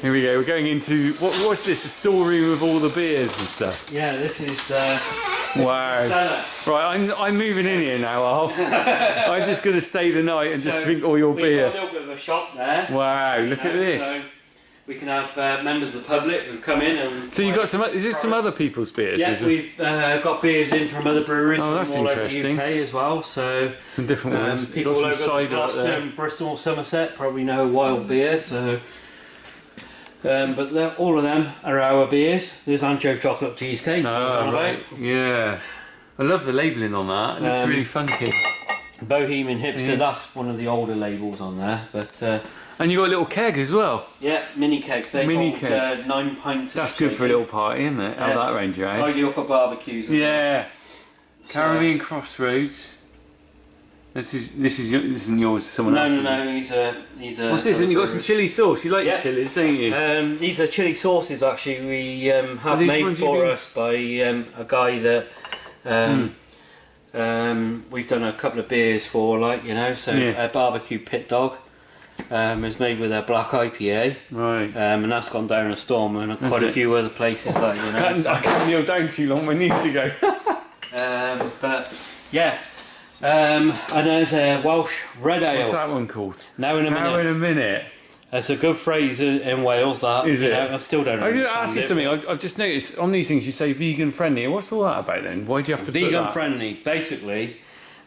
Here we go. We're going into what's this? A storeroom with all the beers and stuff. Yeah, this is. Wow. Cellar. Right, I'm moving in here now, Al. I'm just going to stay the night and just drink all your beer. We've got a little bit of a shop there. Wow, look at this. So we can have members of the public who come in and. So you got some? Is this some other people's beers? Yeah, we've got beers in from other breweries from that's all over the interesting. UK as well. So Some different ones. people all over Gloucester and Bristol, Somerset probably know Wild Beer. So. But all of them are our beers. There's Ancho chocolate cheesecake. Oh, right. Yeah. I love the labelling on that. It looks really funky. Bohemian Hipster, that's one of the older labels on there. But and you got a little keg as well. yeah, mini kegs. They Mini hold, kegs. 9 pints. That's good for a little party, isn't it? Have that around your house. Ideal for barbecues. Yeah. Caribbean Crossroads. This isn't yours. Someone else's. No. He's a. What's this? And you got some chilli sauce. You like your chilies, don't you? These are chili sauces. Actually, we have made for us by a guy that we've done a couple of beers for, So a barbecue pit dog is made with a black IPA, right? And that's gone down a storm and quite a few other places, I can't kneel down too long. My knees to go. But yeah. And there's a Welsh red ale. What's that one called? Now in a minute. Now in a minute. That's a good phrase in Wales. That is it? I still don't. I just ask you something. I've just noticed on these things you say vegan friendly. What's all that about then? Why do you have to put that? Vegan friendly. Basically,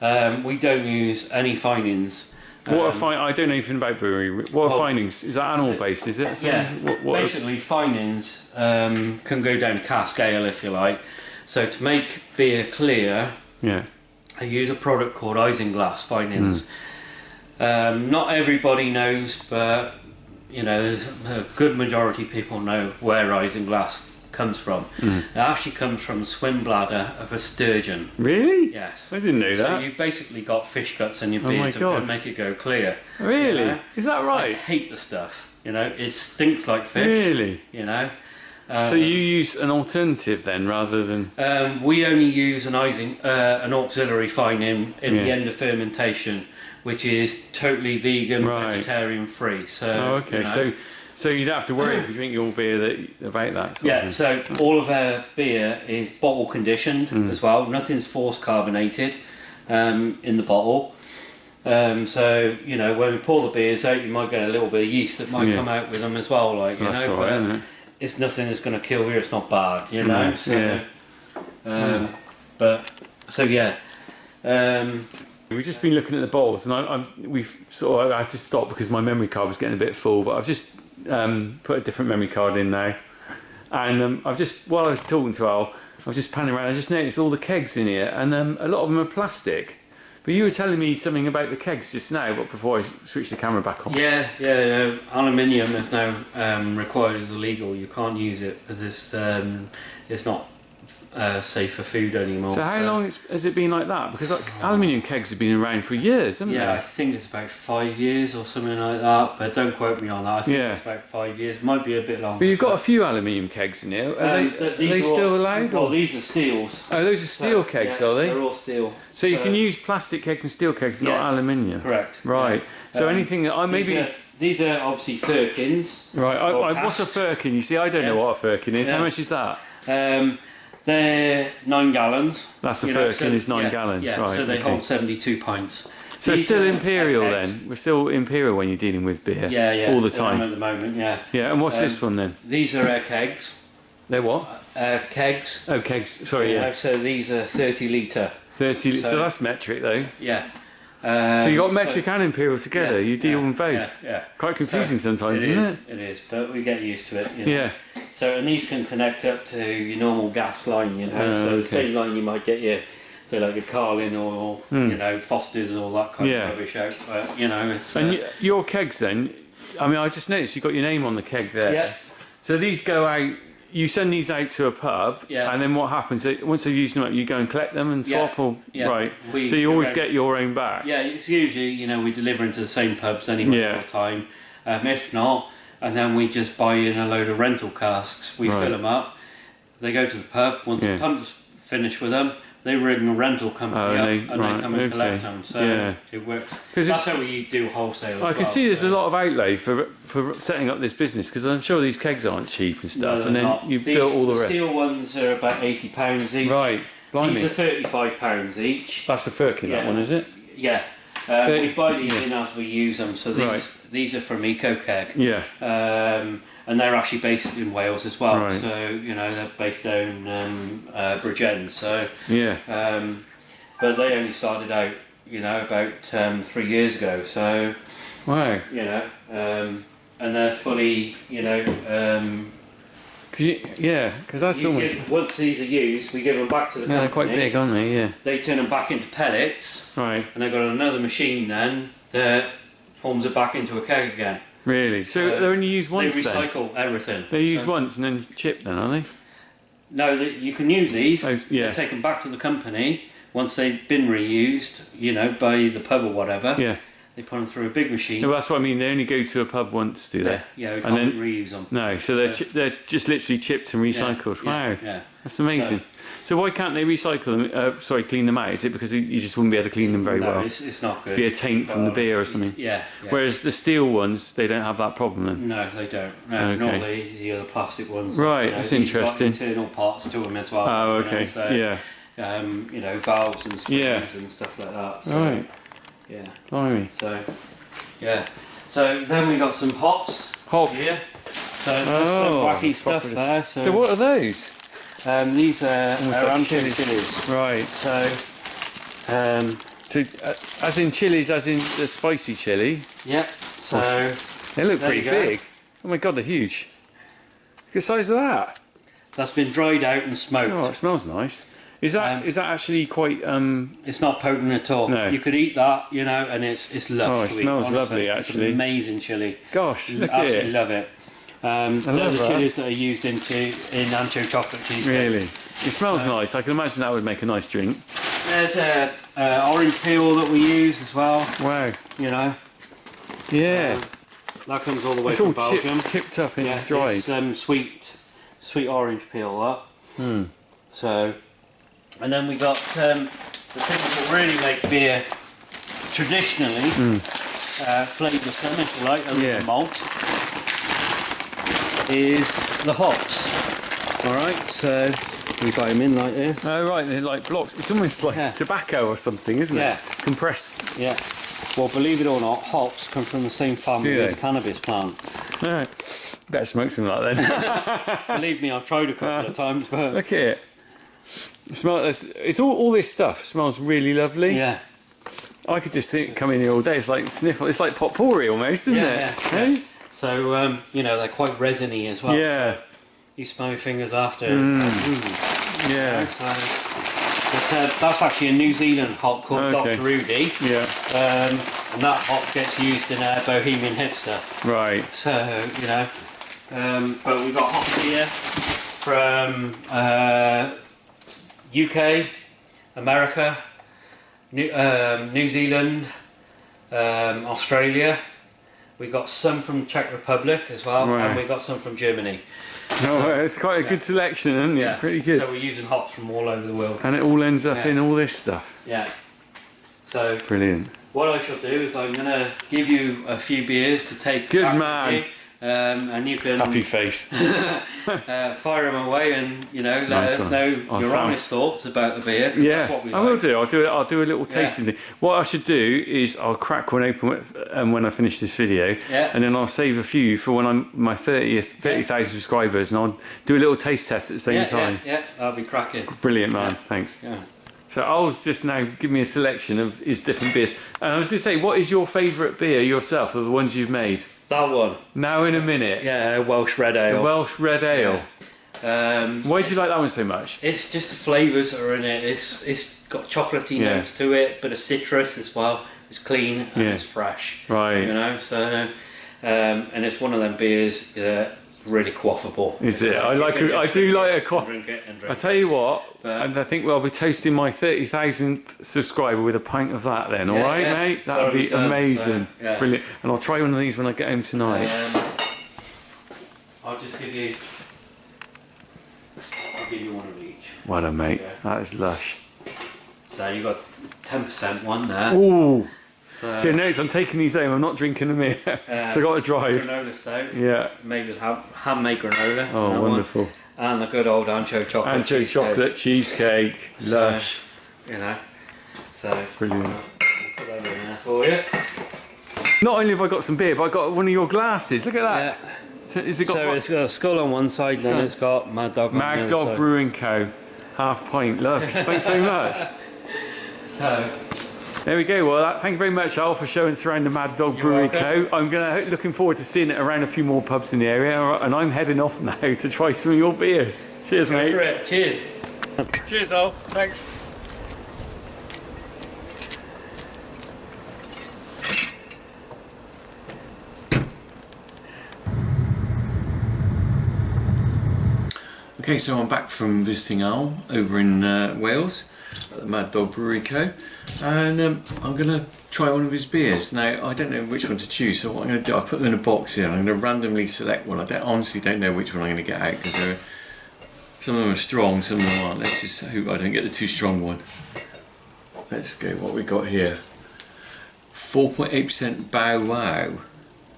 we don't use any finings. I don't know anything about brewery. What are finings? Is that animal based? Is it? Yeah. What basically, finings can go down cask ale if you like. So to make beer clear, I use a product called isinglass finings. Not everybody knows, but there's a good majority of people know where isinglass comes from. It actually comes from the swim bladder of a sturgeon. Really? Yes. I didn't know that. So you've basically got fish guts in your beer to make it go clear. Really? Is that right? I hate the stuff. It stinks like fish. Really? So you use an alternative then, rather than... we only use an auxiliary fining at the end of fermentation, which is totally vegan, vegetarian free. So, so you don't have to worry if you drink your beer about that. So all of our beer is bottle conditioned as well. Nothing's force carbonated in the bottle. So when we pour the beers out, you might get a little bit of yeast that might come out with them as well. That's all right, isn't it? It's nothing that's going to kill you. It's not bad, We've just been looking at the bowls, and we've sort of had to stop because my memory card was getting a bit full. But I've just put a different memory card in now, and I've just, while I was talking to Al, I was just panning around. I just noticed all the kegs in here, and a lot of them are plastic. But you were telling me something about the kegs just now, but before I switched the camera back on. Aluminium is now required as illegal. You can't use it as it's not safe for food anymore. So how long has it been like that? Because aluminium kegs have been around for years, haven't they? Yeah, I think it's about 5 years or something like that, but don't quote me on that. I think it's about 5 years. It might be a bit longer. But you've got a few aluminium kegs in here. Are they still allowed? Well, these are steels. Oh, those are steel kegs, are they? They're all steel. So you can use plastic kegs and steel kegs, not aluminium. Correct. Right. So anything that these are obviously firkins. Right. What's a firkin? You see, I don't know what a firkin is. How much is that? They're 9 gallons. That's a firkin, is 9 gallons. Yeah, right. So they hold 72 pints. So it's still imperial then? We're still imperial when you're dealing with beer? Yeah. All the time? At the moment, yeah. Yeah, and what's this one then? These are our kegs. They're what? Kegs. Oh, kegs. Sorry, So these are 30 litre. 30 so that's metric though? Yeah. So you got metric and imperial together, you deal with both? Yeah. Quite confusing sometimes, isn't it? It is, but we get used to it. Yeah. So, and these can connect up to your normal gas line, the same line you might get like your Carlin or Foster's and all that kind of rubbish out. But, it's... And your kegs then, I just noticed you've got your name on the keg there. Yeah. So these go out, you send these out to a pub, and then what happens? Once they've used them up, you go and collect them and swap? Right. So you always get your own back? Yeah, it's usually, we deliver into the same pubs anyway all the time. If not, and then we just buy in a load of rental casks. We fill them up. They go to the pub. Once the pump's finished with them, they ring a rental company up and they come and collect them. So it works. That's how we do wholesale. I can see there's a lot of outlay for setting up this business, because I'm sure these kegs aren't cheap and stuff. No, and then not. you've built all the rest. Steel ones are about £80 each. Right. Blimey. These are £35 each. That's the Firkin, that one, is it? Yeah. We buy these in as we use them. So these are from EcoKeg. Yeah. And they're actually based in Wales as well. Right. So they're based down Bridgend. So but they only started out about 3 years ago. So wow. And they're fully because that's almost... once these are used, we give them back to the company. They're quite big, aren't they? Yeah. They turn them back into pellets. Right. And they've got another machine then that forms it back into a keg again. Really? So they're only used once. They recycle everything. They're used once and then chipped, then, are they? No, you can use these. Yeah. Take them back to the company once they've been reused, by the pub or whatever. Yeah. They put them through a big machine. No, that's what I mean. They only go to a pub once, do they? Yeah, we can't reuse them. No, so they're just literally chipped and recycled. Wow. Yeah. That's amazing. So why can't they recycle them? Clean them out? Is it because you just wouldn't be able to clean them very well? No, it's not good. Be a taint from the beer or something. Yeah. Whereas the steel ones, they don't have that problem then. No, they don't. No, not the other plastic ones. Right, that's interesting. Got internal parts to them as well. Oh, okay. Valves and springs and stuff like that. So, right. Yeah. Blimey. So, yeah. So then we got some hops. Hops. Here. So there's some wacky stuff there. So what are those? These are chilies. Right. So, as in chilies, as in the spicy chili. Yeah. So they look pretty big. Oh my god, they're huge. Look at the size of that. That's been dried out and smoked. Oh, it smells nice. Is that actually quite? It's not potent at all. No. You could eat that, and it's lush. Oh, it smells lovely. Actually, it's amazing chili. Gosh, look at it. Absolutely love it. They're the chilies that are used in Ancho chocolate cheese. Really, it smells nice. I can imagine that would make a nice drink. There's a orange peel that we use as well. Wow. Yeah. That comes all the way from Belgium. Chipped up and dried. It's sweet orange peel. That. So, and then we got the things that really make beer traditionally flavoursome, if you like, other than malt, is the hops. Alright, so we buy them in like this. Oh right, they're like blocks. It's almost like tobacco or something, isn't it? Compressed. Yeah. Well, believe it or not, hops come from the same family as cannabis plant. Alright. Better smoke some of that then. Believe me, I've tried a couple of times, but look at it. It's all this stuff smells really lovely. Yeah. I could just come in here all day. It's like sniffle. It's like potpourri almost, isn't it? Hey? So they're quite resiny as well. Yeah. So you smell your fingers after. It's like, yeah. That's actually a New Zealand hop called Dr. Rudy. Yeah. And that hop gets used in Bohemian Hipster. Right. So but we've got hops here from UK, America, New Zealand, Australia. We got some from Czech Republic as well, and we got some from Germany. Oh, it's quite a good selection, isn't it? Yeah, pretty good. So we're using hops from all over the world. And it all ends up in all this stuff. Yeah. So brilliant. What I shall do is I'm going to give you a few beers to take. Good back man. with you. And you can happy face. Fire them away, and let us know your honest thoughts about the beer. Yeah, that's what we like. I will do. I'll do a little tasting thing. What I should do is I'll crack one open when I finish this video, and then I'll save a few for when I'm my 30,000 subscribers, and I'll do a little taste test at the same time. Yeah, that'll be cracking. Brilliant, man. Thanks. Yeah. So I'll just now give me a selection of his different beers, and I was going to say, what is your favourite beer yourself of the ones you've made? That one. Now in a minute. Yeah, Welsh Red Ale. The Welsh Red Ale. Yeah. Why do you like that one so much? It's just the flavours that are in it. It's got chocolatey notes to it, but a citrus as well. It's clean and it's fresh. Right. So and it's one of them beers really quaffable. Is it? I do like a quaff. Drink it and drink I tell you what, and I think I'll be toasting my 30,000th subscriber with a pint of that then, alright mate? That would be amazing. So, brilliant. And I'll try one of these when I get home tonight. I'll give you one of each. Well done mate, that is lush. there. You got 10% one there. Ooh. So See, notes, I'm taking these home. I'm not drinking them here. So I got to drive. Granola stout. Yeah. Made with handmade granola. Oh, wonderful. One. And the good old Ancho chocolate. Ancho chocolate cheesecake. Lush. You know. So Brilliant. I'll put that in there for you. Not only have I got some beer, but I got one of your glasses. Look at that. Yeah. So, is it got So it's got a skull on one side, then it's got Mad Dog on the other Mad Dog side. Brewing Co. Half pint. Look, thanks so much. So There we go. Well, thank you very much, Al, for showing us around the Mad Dog Brewery Co. I'm looking forward to seeing it around a few more pubs in the area, and I'm heading off now to try some of your beers. Cheers, mate. go for it. Cheers. Cheers, Al. Thanks. Okay, so I'm back from visiting Al over in Wales at the Mad Dog Brewery Co. And I'm going to try one of his beers. Now, I don't know which one to choose, so what I'm going to do, I'll put them in a box here and I'm going to randomly select one. I honestly don't know which one I'm going to get out because some of them are strong, some of them aren't. Let's just hope I don't get the too strong one. Let's go, what we got here. 4.8% Bow Wow.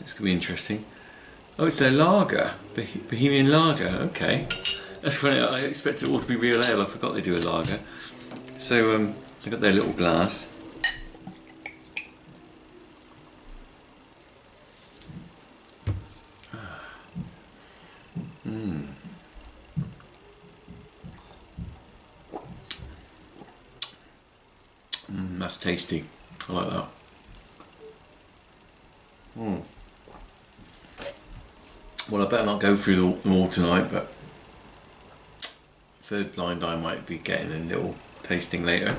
That's going to be interesting. Oh, it's their lager, Bohemian Lager, okay. That's funny, I expected it all to be real ale, I forgot they do a lager. So I got their little glass. That's tasty, I like that. Well, I better not go through them all tonight, but third blind I might be getting a little tasting later.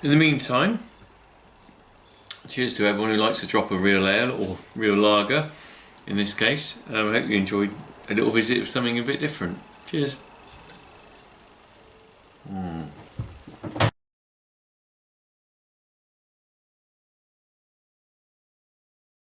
In the meantime, cheers to everyone who likes to drop a real ale or real lager in this case. I hope you enjoyed a little visit of something a bit different. Cheers.